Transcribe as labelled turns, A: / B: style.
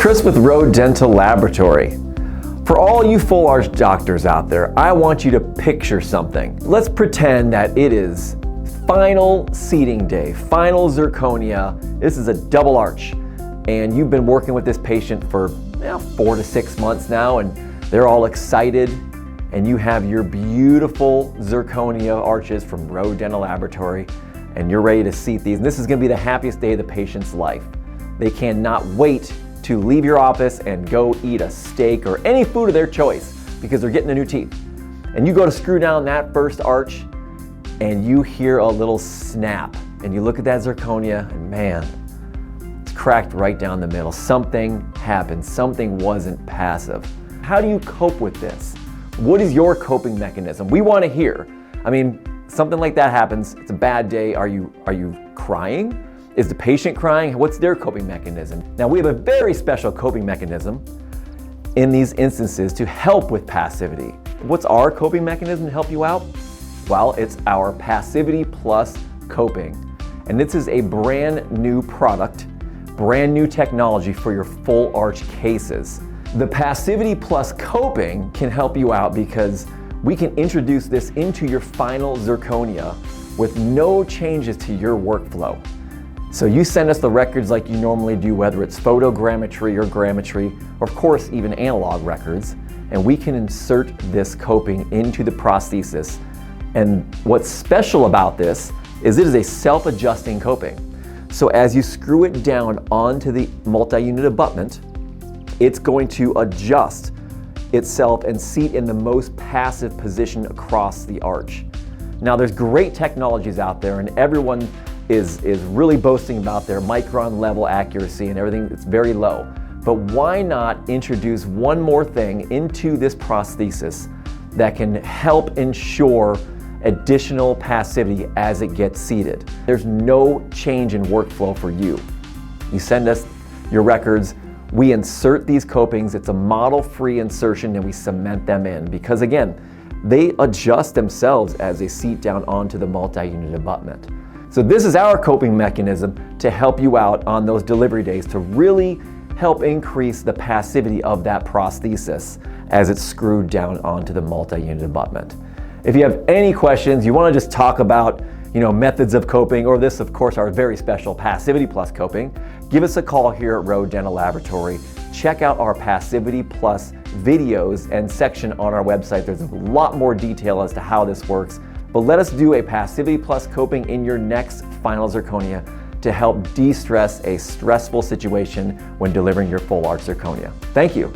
A: Chris with Road Dental Laboratory. For all you full arch doctors out there, I want you to picture something. Let's pretend that it is final seating day, final zirconia. This is a double arch, and you've been working with this patient for 4 to 6 months now, and they're all excited, and you have your beautiful zirconia arches from Road Dental Laboratory, and you're ready to seat these. And this is gonna be the happiest day of the patient's life. They cannot wait to leave your office and go eat a steak or any food of their choice because they're getting the new teeth. And you go to screw down that first arch and you hear a little snap, and you look at that zirconia and man, it's cracked right down the middle. Something happened, something wasn't passive. How do you cope with this? What is your coping mechanism? We want to hear. I mean, something like that happens, it's a bad day. Are you crying? Is the patient crying? What's their coping mechanism? Now, we have a very special coping mechanism in these instances to help with passivity. What's our coping mechanism to help you out? Well, it's our Passivity Plus coping. And this is a brand new product, brand new technology for your full arch cases. The Passivity Plus coping can help you out because we can introduce this into your final zirconia with no changes to your workflow. So you send us the records like you normally do, whether it's photogrammetry or grammetry, or of course even analog records, and we can insert this coping into the prosthesis. And what's special about this is it is a self-adjusting coping. So as you screw it down onto the multi-unit abutment, it's going to adjust itself and seat in the most passive position across the arch. Now there's great technologies out there, and everyone is really boasting about their micron level accuracy and everything that's very low. But why not introduce one more thing into this prosthesis that can help ensure additional passivity as it gets seated? There's no change in workflow for you. You send us your records, we insert these copings, it's a model-free insertion, and we cement them in because again, they adjust themselves as they seat down onto the multi-unit abutment. So this is our coping mechanism to help you out on those delivery days to really help increase the passivity of that prosthesis as it's screwed down onto the multi-unit abutment. If you have any questions, you want to just talk about methods of coping, or this of course our very special Passivity Plus coping, give us a call here at Road Dental Laboratory. Check out our Passivity Plus videos and section on our website. There's a lot more detail as to how this works. But let us do a Passivity Plus coping in your next final zirconia to help de-stress a stressful situation when delivering your full arch zirconia. Thank you.